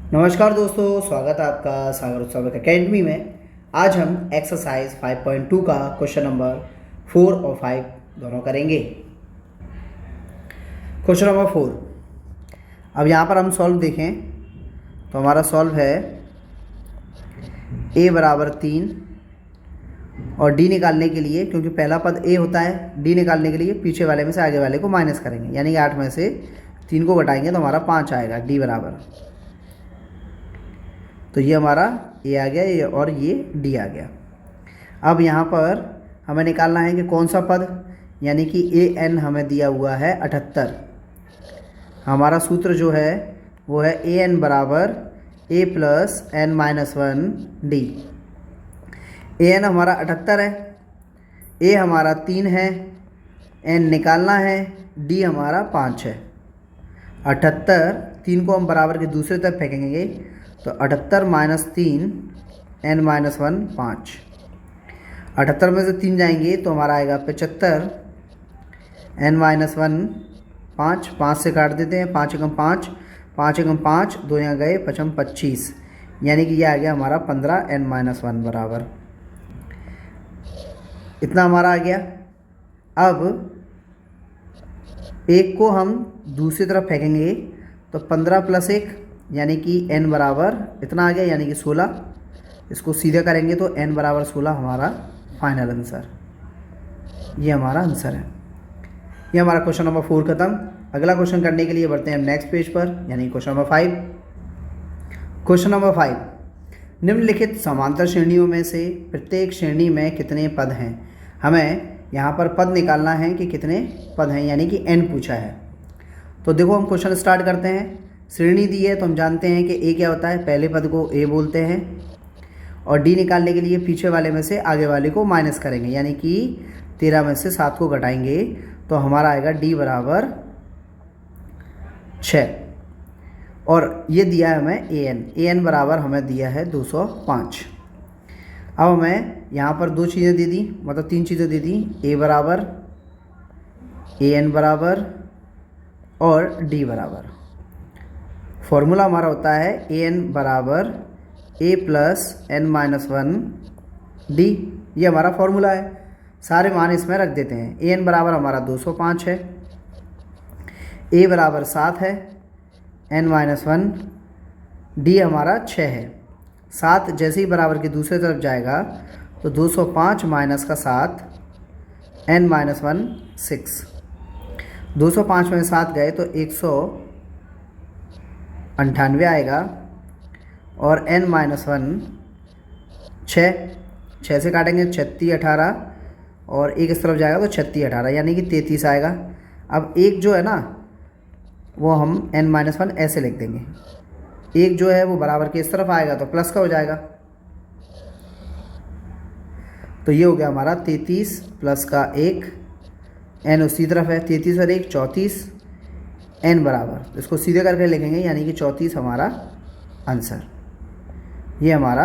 नमस्कार दोस्तों, स्वागत है आपका सागर उत्सव अकेडमी में। आज हम एक्सरसाइज 5.2 का क्वेश्चन नंबर 4 और 5 दोनों करेंगे। Question number 4। अब यहाँ पर हम सॉल्व देखें तो हमारा सॉल्व है a बराबर 3 और d निकालने के लिए, क्योंकि पहला पद a होता है, d निकालने के लिए पीछे वाले में से आगे वाले को माइनस करेंगे, यानी कि 8 में से 3 को घटाएंगे तो हमारा 5 आएगा। d बराबर, तो ये हमारा a आ गया, ये और ये d आ गया। अब यहाँ पर हमें निकालना है कि कौन सा पद, यानी कि an हमें दिया हुआ है 78। हमारा सूत्र जो है वो है an बराबर a plus n minus 1 d। an हमारा 78 है, a हमारा 3 है, n निकालना है, d हमारा 5 है। 78, 3 को हम बराबर के दूसरे तरफ फेंकेंगे तो 78 माइनस 3 n माइनस 1 5। 78 में से 3 जाएंगे तो हमारा आएगा 75, n माइनस 1 5, 5 से काट देते हैं, 5 एकम 5, 5 एकम 5, 2 यहाँ गए, 5 25, यानी कि यह आ गया हमारा 15 n माइनस 1 बराबर। इतना हमारा आ गया। अब एक को हम दूसरी तरफ फेंकेंगे तो 15 प्लस 1 यानी कि n बराबर इतना आ गया, यानी कि 16। इसको सीधा करेंगे तो n बराबर 16 हमारा फाइनल आंसर। ये हमारा आंसर है। ये हमारा क्वेश्चन नंबर 4 खत्म। अगला क्वेश्चन करने के लिए बढ़ते हैं हम नेक्स्ट पेज पर, यानी क्वेश्चन नंबर 5। क्वेश्चन नंबर 5, निम्नलिखित समांतर श्रेणियों में से प्रत्येक श्रेणी में कितने पद हैं। हमें यहाँ पर पद निकालना है कि कितने पद हैं, यानी कि n पूछा है। तो देखो हम क्वेश्चन स्टार्ट करते हैं। श्रेणी दी है तो हम जानते हैं कि a क्या होता है, पहले पद को a बोलते हैं, और d निकालने के लिए पीछे वाले में से आगे वाले को माइनस करेंगे, यानी कि 13 में से 7 को घटाएंगे तो हमारा आएगा d बराबर 6। और ये दिया है हमें an बराबर हमें दिया है 205। अब हमें यहाँ पर दो चीज़ें दे दी, मतलब 3 चीज़ें दे दी, a बराबर, an बराबर और d बराबर। फॉर्मूला हमारा होता है an बराबर a plus n minus 1 d। ये हमारा फॉर्मूला है। सारे मान इसमें रख देते हैं। an बराबर हमारा 205 है, a बराबर 7 है, n माइनस 1, d हमारा 6 है। 7 जैसे ही बराबर की दूसरी तरफ जाएगा तो 205 माइनस का 7, n माइनस 1 6। 205 में 7 गए तो 198 आएगा, और n माइनस 1 6 से काटेंगे 36 18, और एक इस तरफ जाएगा तो 36 18, यानी कि 33 आएगा। अब एक जो है ना वो हम n माइनस 1 ऐसे लिख देंगे, एक जो है वो बराबर के इस तरफ आएगा तो प्लस का हो जाएगा। तो ये हो गया हमारा 33 प्लस का 1, n उसी तरफ है, 33 और 1 34, n बराबर, इसको सीधे करके लिखेंगे, यानी कि 34 हमारा आंसर। ये हमारा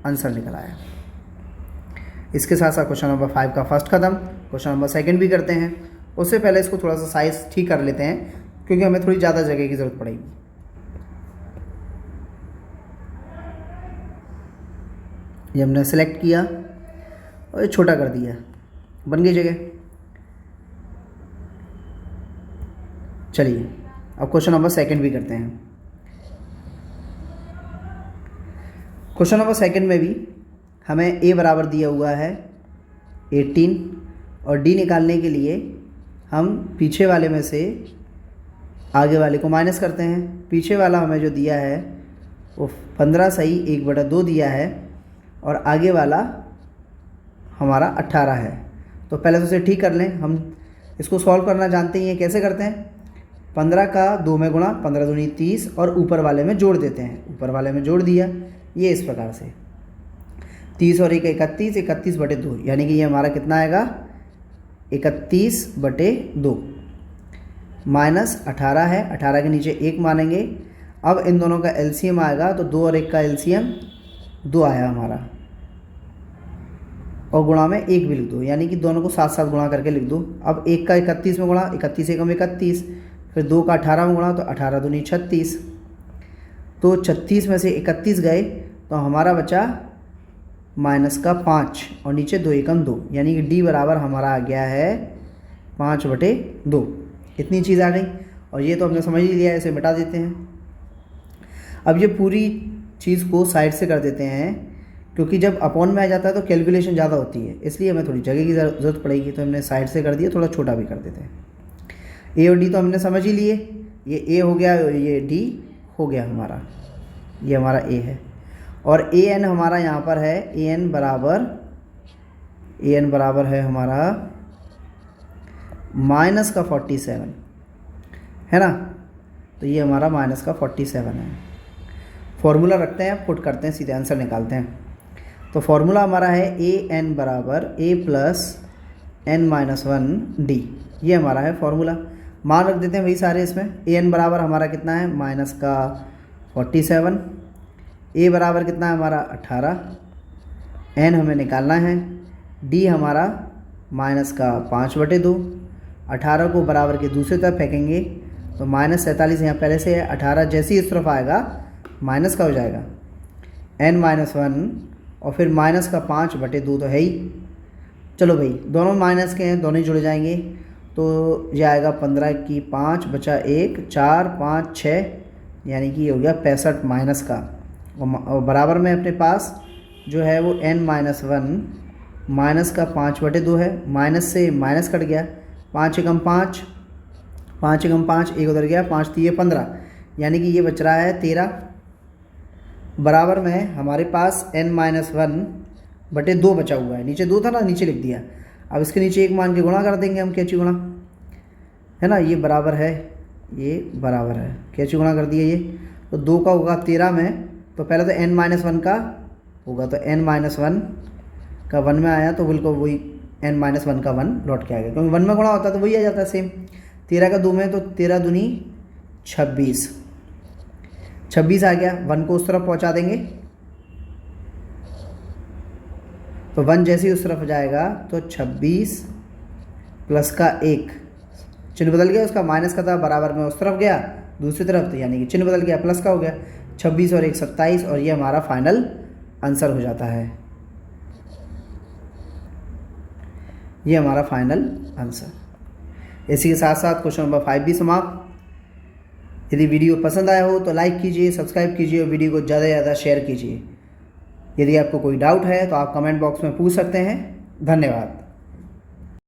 आंसर निकल आया। इसके साथ साथ क्वेश्चन नंबर 5 का फर्स्ट खत्म। क्वेश्चन नंबर 2 भी करते हैं। उससे पहले इसको थोड़ा सा साइज़ ठीक कर लेते हैं, क्योंकि हमें थोड़ी ज़्यादा जगह की ज़रूरत पड़ेगी। ये हमने सेलेक्ट किया और ये छोटा कर दिया, बन गई जगह। चलिए अब क्वेश्चन नंबर 2 भी करते हैं। क्वेश्चन नंबर 2 में भी हमें a बराबर दिया हुआ है 18, और d निकालने के लिए हम पीछे वाले में से आगे वाले को माइनस करते हैं। पीछे वाला हमें जो दिया है वो 15 सही 1/2 दिया है, और आगे वाला हमारा 18 है। तो पहले तो इसे ठीक कर लें। हम इसको सॉल्व करना जानते ही हैं, कैसे करते हैं। 15 का 2 में गुणा, 15 दूनी 30, और ऊपर वाले में जोड़ देते हैं। ऊपर वाले में जोड़ दिया, ये इस प्रकार से 30 और 1 31, 31/2, यानी कि ये हमारा कितना आएगा 31/2 माइनस 18 है, 18 के नीचे 1 मानेंगे। अब इन दोनों का एलसीएम आएगा तो 2 और 1 का एलसीएम 2 आया हमारा, और गुणा में 1 भी लिख दो, यानी कि दोनों को साथ साथ गुणा करके लिख दो। अब 1 का 31 में गुणा, 31 एकम 31, फिर 2 का 18 में गुणा तो 18 दूनी 36, तो 36 में से 31 गए तो हमारा बचा -5 और नीचे 2 एकम 2, यानी कि डी बराबर हमारा आ गया है 5/2। इतनी चीज़ आ गई और ये तो हमने समझ ही लिया, इसे मिटा देते हैं। अब ये पूरी चीज़ को साइड से कर देते हैं, क्योंकि जब अपॉन में आ जाता है तो कैलकुलेशन ज़्यादा होती है, इसलिए हमें थोड़ी जगह की ज़रूरत पड़ेगी, तो हमने साइड से कर दिया, थोड़ा छोटा भी कर देते हैं। ए और डी तो हमने समझ ही लिए, ये ए हो गया, ये डी हो गया हमारा, ये हमारा ए है। और ए एन हमारा यहाँ पर है, ए एन बराबर है हमारा -47, है ना। तो ये हमारा -47 है। फॉर्मूला रखते हैं, पुट करते हैं, सीधे आंसर निकालते हैं। तो फॉर्मूला हमारा है ए एन बराबर a + n-1 d, ये हमारा है फॉर्मूला। मान रख देते हैं वही सारे इसमें। ए एन बराबर हमारा कितना है -47, ए बराबर कितना है हमारा 18, एन हमें निकालना है, डी हमारा -5/2, 18 को बराबर के दूसरी तरफ फेंकेंगे तो -47 यहाँ पहले से है, 18 जैसे ही इस तरफ आएगा माइनस का हो जाएगा n-1 और फिर -5/2 तो है ही। चलो भाई, दोनों माइनस के हैं, दोनों ही जुड़ जाएंगे, तो ये आएगा 15 की 5 बचा 1, 4 5 6, यानी कि ये हो गया 65 माइनस का। और बराबर में अपने पास जो है वो n-1 माइनस का 5/2 है, माइनस से माइनस कट गया, 5 एकम 5, 5 एकम 5, एक उधर गया, 5 3 15, यानी कि ये बच रहा है 13। बराबर में हमारे पास n-1/2 बचा हुआ है, नीचे 2 था ना, नीचे लिख दिया। अब इसके नीचे 1 मान के गुणा कर देंगे हम, कैची गुणा, है ना। ये बराबर है, ये बराबर है, कैची गुणा कर दिया ये, तो 2 का होगा 13 में, तो पहले तो n-1 का होगा, तो n-1 का 1 में आया तो बिल्कुल वही n-1 का 1 लौट के आ गया, क्योंकि 1 में गुणा होता है तो वही आ जाता है सेम। 13 का 2 में, तो 13 दूनी 26 आ गया, 1 को उस तरफ पहुंचा देंगे, तो 1 जैसे ही उस तरफ जाएगा तो 26 प्लस का 1, चिन्ह बदल गया, उसका माइनस का था, बराबर में उस तरफ गया दूसरी तरफ, तो यानी कि चिन्ह बदल गया, प्लस का हो गया, 26 और 1 27, और ये हमारा फाइनल आंसर हो जाता है, ये हमारा फाइनल आंसर। इसी के साथ साथ क्वेश्चन नंबर 5 भी समाप्त। यदि वीडियो पसंद आया हो तो लाइक कीजिए, सब्सक्राइब कीजिए और वीडियो को ज़्यादा से ज़्यादा शेयर कीजिए। यदि आपको कोई डाउट है तो आप कमेंट बॉक्स में पूछ सकते हैं। धन्यवाद।